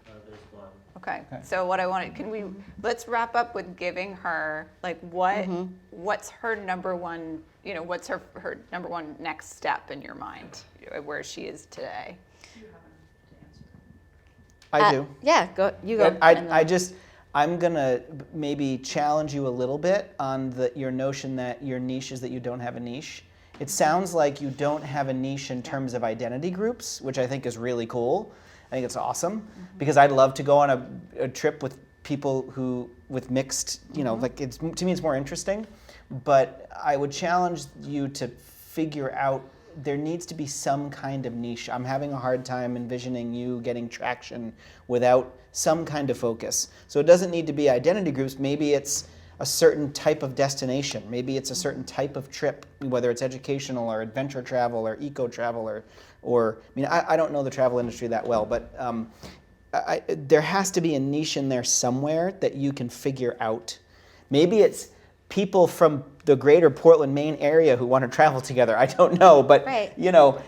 There's one. Okay. So what I wanted, let's wrap up with giving her, like, what's her number one, what's her number one next step in your mind, where she is today? I do. Yeah, you go. But I'm gonna maybe challenge you a little bit on your notion that your niche is that you don't have a niche. It sounds like you don't have a niche in terms of identity groups, which I think is really cool. I think it's awesome because I'd love to go on a trip with people with mixed, like to me it's more interesting. But I would challenge you to figure out there needs to be some kind of niche. I'm having a hard time envisioning you getting traction without some kind of focus. So it doesn't need to be identity groups. Maybe it's a certain type of destination. Maybe it's a certain type of trip, whether it's educational or adventure travel or eco travel or I don't know the travel industry that well, but there has to be a niche in there somewhere that you can figure out. Maybe it's people from the greater Portland, Maine area who want to travel together. I don't know, but Right.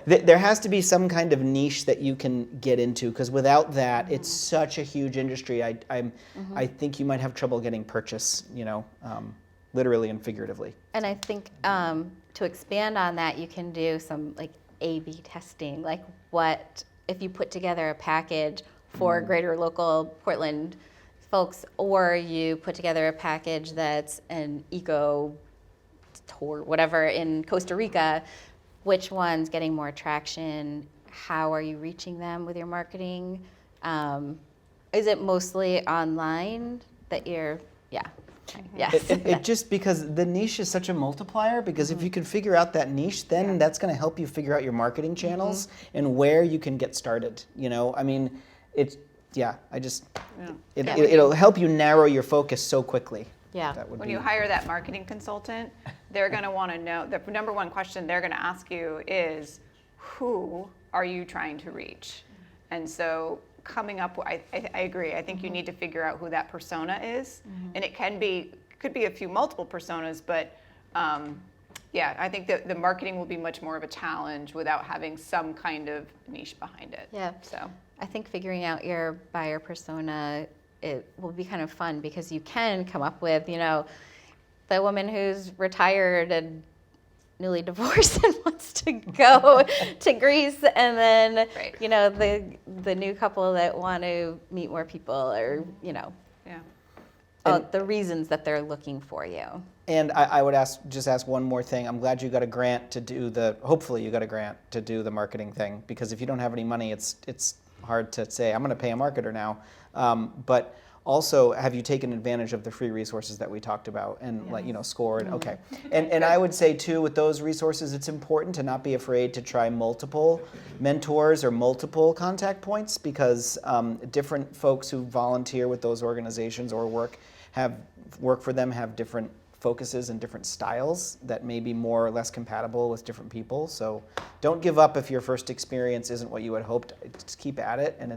There has to be some kind of niche that you can get into because without that, it's such a huge industry. I think you might have trouble getting purchase, literally and figuratively. And I think to expand on that, you can do some like A/B testing. Like, what if you put together a package for greater local Portland folks, or you put together a package that's an eco tour, whatever, in Costa Rica, which one's getting more traction? How are you reaching them with your marketing? Is it mostly online that you're, yeah. Yes. It just because the niche is such a multiplier because if you can figure out that niche, then that's going to help you figure out your marketing channels and where you can get started. It'll help you narrow your focus so quickly. Yeah. That would When be- you hire that marketing consultant, they're going to want to know, the number one question they're going to ask you is, who are you trying to reach? And so coming up, I agree. I think you need to figure out who that persona is. And it could be a few multiple personas, but I think that the marketing will be much more of a challenge without having some kind of niche behind it. Yeah. So. I think figuring out your buyer persona, it will be kind of fun because you can come up with, the woman who's retired and newly divorced and wants to go to Greece, and then, Right. the new couple that want to meet more people, or, Yeah. the reasons that they're looking for you. And I would just ask one more thing. I'm glad you got a grant to do hopefully you got a grant to do the marketing thing, because if you don't have any money, it's hard to say, I'm going to pay a marketer now. But also, have you taken advantage of the free resources that we talked about and scored? Okay. And I would say too, with those resources, it's important to not be afraid to try multiple mentors or multiple contact points, because different folks who volunteer with those organizations or work for them have different focuses and different styles that may be more or less compatible with different people. So don't give up if your first experience isn't what you had hoped. Just keep at it, and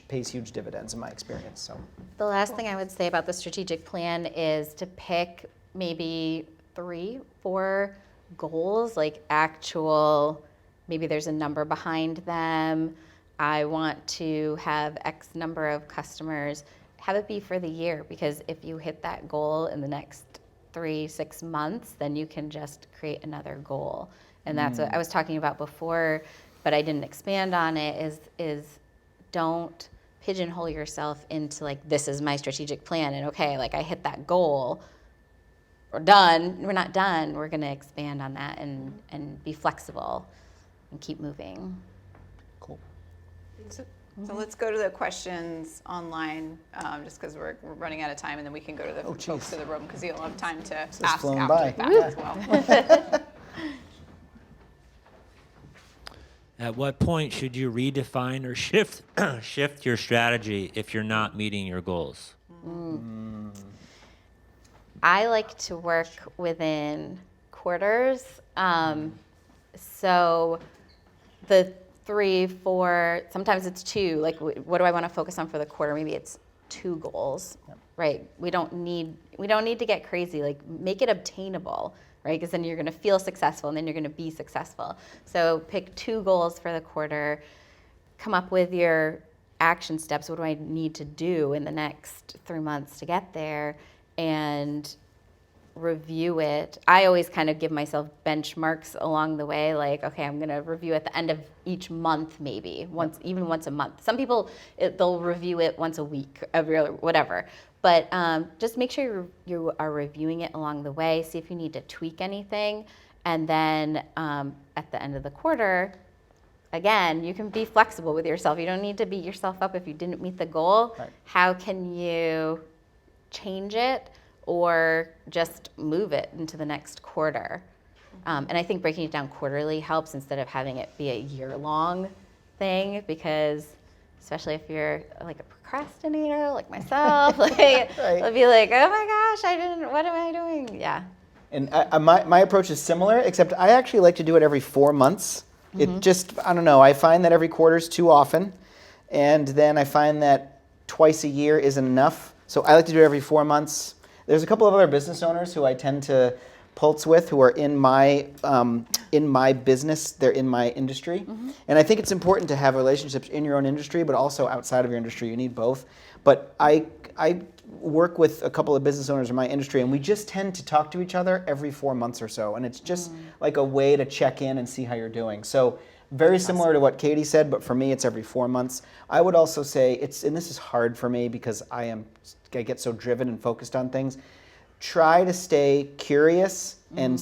pays huge dividends in my experience. So The last thing I would say about the strategic plan is to pick maybe 3, 4 goals, like actual, maybe there's a number behind them. I want to have X number of customers. Have it be for the year, because if you hit that goal in the next 3-6 months, then you can just create another goal. And that's what I was talking about before, but I didn't expand on it, is don't pigeonhole yourself into like, this is my strategic plan, and okay, like I hit that goal, we're done. We're not done. We're going to expand on that and be flexible and keep moving. cool. So let's go to the questions online, just because we're running out of time, and then we can go to the folks in the room, because you'll have time to ask after flown by. that as well. At what point should you redefine or shift your strategy if you're not meeting your goals? I like to work within quarters. So the 3, 4, sometimes it's 2. Like, what do I want to focus on for the quarter? Maybe it's 2 goals, right? We don't need to get crazy. Like, make it obtainable, right? Because then you're going to feel successful, and then you're going to be successful. So pick 2 goals for the quarter. Come up with your action steps. What do I need to do in the next 3 months to get there? And review it. I always kind of give myself benchmarks along the way, like, okay, I'm going to review at the end of each month, maybe even once a month. Some people, they'll review it once a week, whatever. But just make sure you are reviewing it along the way. See if you need to tweak anything. And then at the end of the quarter, again, you can be flexible with yourself. You don't need to beat yourself up if you didn't meet the goal. Right. How can you change it or just move it into the next quarter? And I think breaking it down quarterly helps instead of having it be a year-long thing, because especially if you're like a procrastinator like myself, like it'll be like, oh my gosh, what am I doing? Yeah. And my approach is similar, except I actually like to do it every 4 months. It just, I don't know, I find that every quarter is too often, and then I find that twice a year isn't enough. So I like to do it every 4 months. There's a couple of other business owners who I tend to pulse with who are in my business, they're in my industry. And I think it's important to have relationships in your own industry, but also outside of your industry. You need both. But I work with a couple of business owners in my industry, and we just tend to talk to each other every 4 months or so. And it's just like a way to check in and see how you're doing. So very similar to what Katie said, but for me, it's every 4 months. I would also say, and this is hard for me because I get so driven and focused on things. Try to stay curious and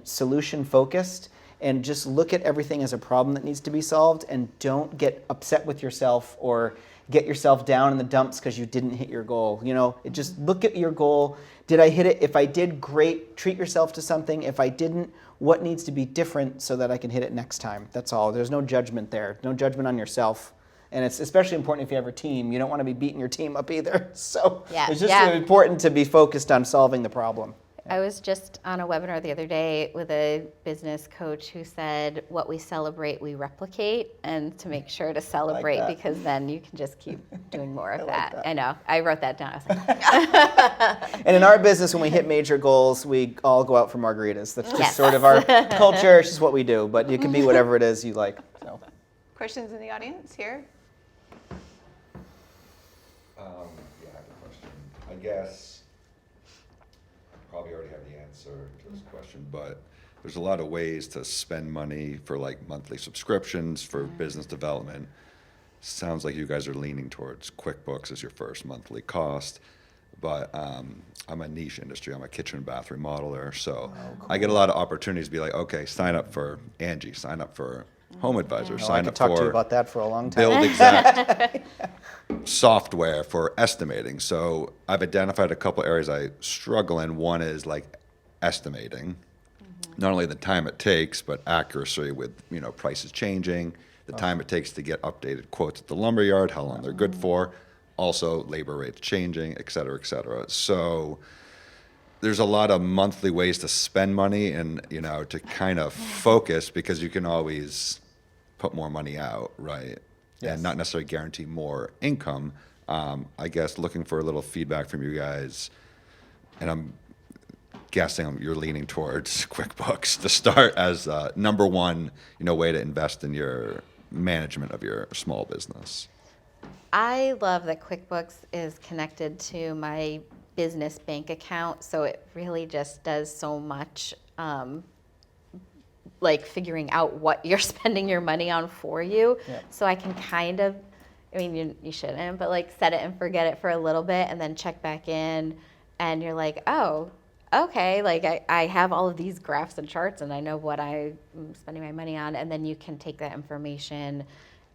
solution focused, and just look at everything as a problem that needs to be solved, and don't get upset with yourself or get yourself down in the dumps because you didn't hit your goal. Just look at your goal. Did I hit it? If I did, great. Treat yourself to something. If I didn't, what needs to be different so that I can hit it next time? That's all. There's no judgment there. No judgment on yourself. And it's especially important if you have a team. You don't want to be beating your team up either. So it's just important to be focused on solving the problem. I was just on a webinar the other day with a business coach who said, what we celebrate, we replicate, and to make sure to celebrate, because then you can just keep doing more of that. I know. I wrote that down. I was like, And in our business, when we hit major goals, we all go out for margaritas. That's just sort of our culture. It's just what we do. But it can be whatever it is you like. So. Questions in the audience here? Yeah, I have a question. I guess I probably already have the answer to this question, but there's a lot of ways to spend money for like monthly subscriptions for business development. Sounds like you guys are leaning towards QuickBooks as your first monthly cost, but I'm a niche industry. I'm a kitchen and bath remodeler, so I get a lot of opportunities to be like, okay, sign up for Angie, sign up for Home Advisor, I sign could up talk to you for about that for a long time. Build Exact software for estimating. So I've identified a couple areas I struggle in. One is like estimating, not only the time it takes, but accuracy with prices changing, the time it takes to get updated quotes at the lumberyard, how long they're good for, also labor rates changing, et cetera, et cetera. So there's a lot of monthly ways to spend money and, to kind of focus, because you can always put more money out, right? Yes. And not necessarily guarantee more income. I guess looking for a little feedback from you guys, and I'm guessing you're leaning towards QuickBooks to start as number one, way to invest in your management of your small business. I love that QuickBooks is connected to my business bank account, so it really just does so much, like figuring out what you're spending your money on for you. Yeah. So I can kind of, I mean, you shouldn't, but like set it and forget it for a little bit and then check back in, and you're like, oh, okay, like I have all of these graphs and charts and I know what I'm spending my money on, and then you can take that information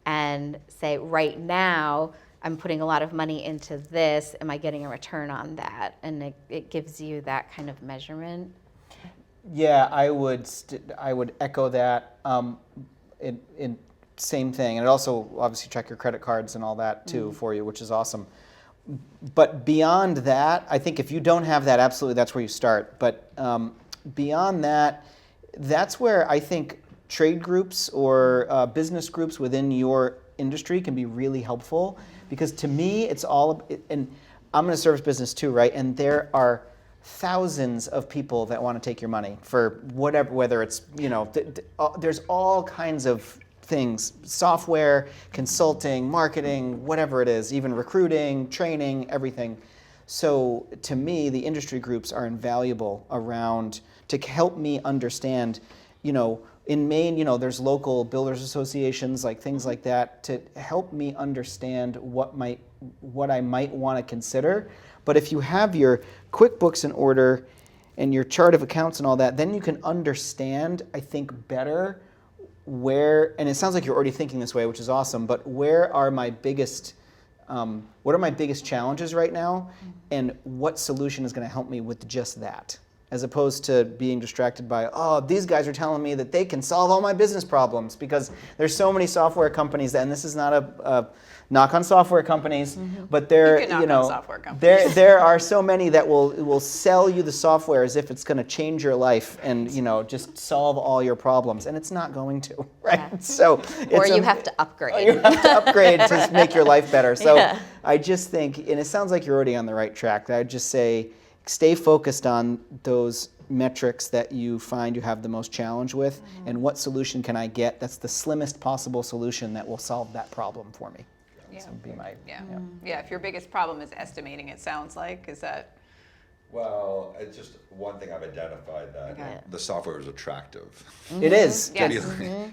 and say, right now, I'm putting a lot of money into this. Am I getting a return on that? And it gives you that kind of measurement. Yeah, I would echo that. In same thing, and it also obviously check your credit cards and all that too for you, which is awesome. But beyond that, I think if you don't have that, absolutely, that's where you start. But beyond that, that's where I think trade groups or business groups within your industry can be really helpful, because to me, it's all, and I'm in a service business too, right? And there are thousands of people that want to take your money for whatever, whether it's, there's all kinds of things, software, consulting, marketing, whatever it is, even recruiting, training, everything. So to me, the industry groups are invaluable around to help me understand, in Maine, there's local builders associations, like things like that, to help me understand what I might want to consider. But if you have your QuickBooks in order and your chart of accounts and all that, then you can understand, I think, better where, and it sounds like you're already thinking this way, which is awesome, but where are my biggest, what are my biggest challenges right now, and what solution is going to help me with just that? As opposed to being distracted by, oh, these guys are telling me that they can solve all my business problems, because there's so many software companies, and this is not a knock on software companies, but there, You can knock on software companies. there are so many that will sell you the software as if it's going to change your life and just solve all your problems, and it's not going to, right? Yeah. So Or it's you have to upgrade. you have to upgrade to make your life better. So Yeah. I just think, and it sounds like you're already on the right track. I'd just say, stay focused on those metrics that you find you have the most challenge with, and what solution can I get that's the slimmest possible solution that will solve that problem for me. Yeah. So be my, Yeah, if your biggest problem is estimating, it sounds like, is that, Well, it's just one thing I've identified that Okay. the software is attractive. It is. Yes.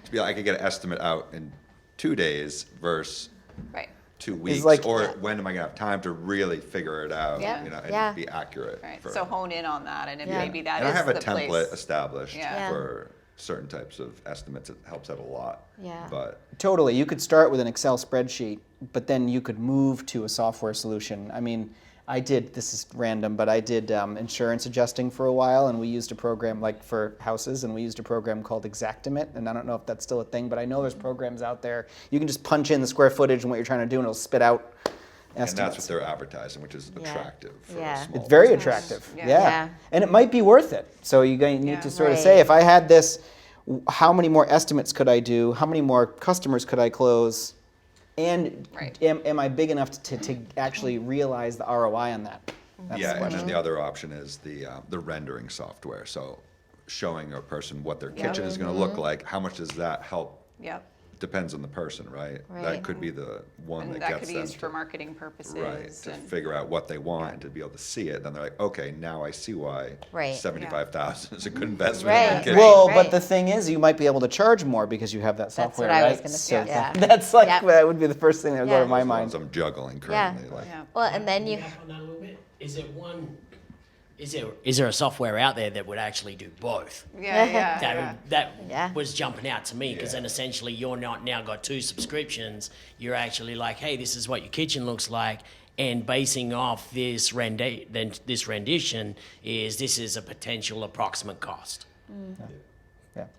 To be like, I could get an estimate out in 2 days versus right, 2 weeks, like- or when am I gonna have time to really figure it out, Yeah. and Yeah. be accurate. right. for- So hone in on that, and if Yeah. maybe that and I is have a the template place. established Yeah. for certain types of estimates. It helps out a lot. Yeah. But Totally. You could start with an Excel spreadsheet, but then you could move to a software solution. I mean, this is random, but I did insurance adjusting for a while, and we used a program like for houses, and we used a program called Exactimate, and I don't know if that's still a thing, but I know there's programs out there. You can just punch in the square footage and what you're trying to do, and it'll spit out and that's estimates. what they're advertising, which is Yeah. attractive for Yeah. a small It's very business. attractive. Yeah. Yeah. Yeah. And it might be worth it. So you need Yeah. to sort of Right. say, if I had this, how many more estimates could I do? How many more customers could I close? And Right. am I big enough to actually realize the ROI on that? That's Yeah, the and question. then the other option is the rendering software. So showing a person what their Yeah. kitchen is going to look like. How much does that help? Yep, Depends on the person, right? Right. That could be the one and that that gets could be them used to, for marketing purposes. right, to and- figure out what they want and to be able to see it. Then they're like, okay, now I see why Right. 75,000 is a good investment in Right. my kitchen. Well, Right. but the thing is, you might be able to charge more because you have that That's software, what I right? was gonna So say, yeah. That's like, Yep. that would be the first thing that would go Yeah. to my As long mind. as I'm juggling Yeah. currently. Like, Yeah. Well, and then you, Back on that a little bit. Is there a software out there that would actually do both? Yeah, yeah, That yeah. that Yeah. was jumping out to me, because Yeah. then essentially you're not now got 2 subscriptions. You're actually like, hey, this is what your kitchen looks like, and basing off this rendition this is a potential approximate cost.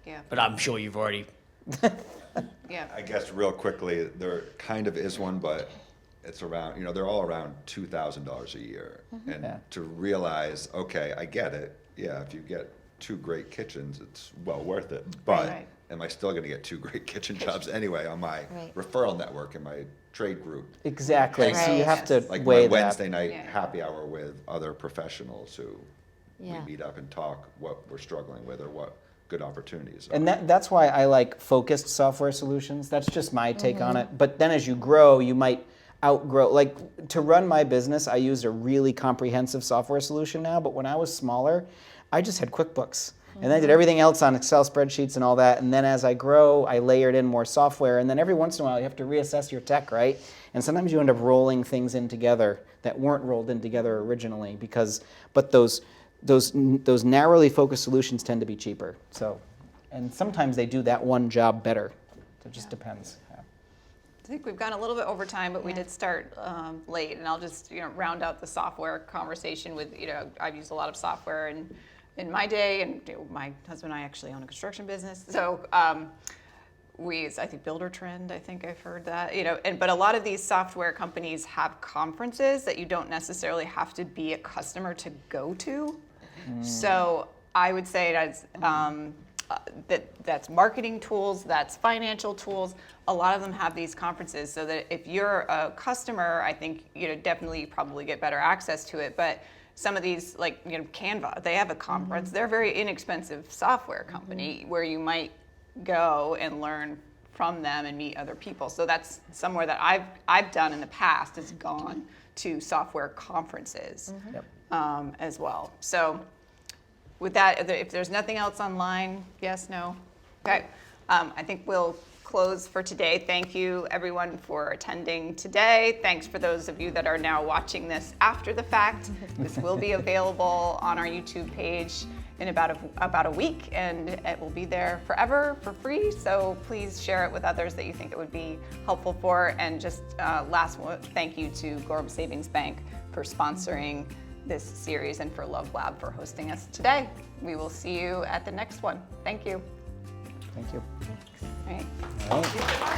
Yeah, But I'm sure you've already yeah. I guess real quickly, there kind of is one, but it's around, they're all around $2,000 a year. And Yeah. to realize, okay, I get it. Yeah, if you get 2 great kitchens, it's well worth it. But Right. am I still going to get 2 great kitchen jobs anyway on my Right. referral network and my trade group? Exactly. So you Right. have to Like weigh my that. Wednesday night Yeah. happy hour with other professionals who Yeah. we meet up and talk what we're struggling with or what good opportunities are. And that's why I like focused software solutions. That's just my take on Mm-hmm. it. But then as you grow, you might outgrow. Like to run my business, I used a really comprehensive software solution now. But when I was smaller, I just had QuickBooks. And I did everything else on Excel spreadsheets and all that. And then as I grow, I layered in more software. And then every once in a while, you have to reassess your tech, right? And sometimes you end up rolling things in together that weren't rolled in together originally but those narrowly focused solutions tend to be cheaper. So, and sometimes they do that one job better. So it just depends. Yeah. I think we've gone a little bit over time, but we did start late, and I'll just round out the software conversation with I've used a lot of software in my day, and my husband and I actually own a construction business, so we use, I think, Builder Trend. I think I've heard that, but a lot of these software companies have conferences that you don't necessarily have to be a customer to go to. So I would say that's marketing tools, that's financial tools. A lot of them have these conferences, so that if you're a customer, I think definitely probably get better access to it. But some of these, like Canva, they have a conference. They're a very inexpensive software company where you might go and learn from them and meet other people. So that's somewhere that I've done in the past, is gone to software conferences as well. So with that, if there's nothing else online, yes, no? Okay. I think we'll close for today. Thank you, everyone, for attending today. Thanks for those of you that are now watching this after the fact. This will be available on our YouTube page in about a week, and it will be there forever for free. So please share it with others that you think it would be helpful for. And just last one, thank you to Gorham Savings Bank for sponsoring this series, and for Love Lab for hosting us today. We will see you at the next one. Thank you. Thank you. All right. All right.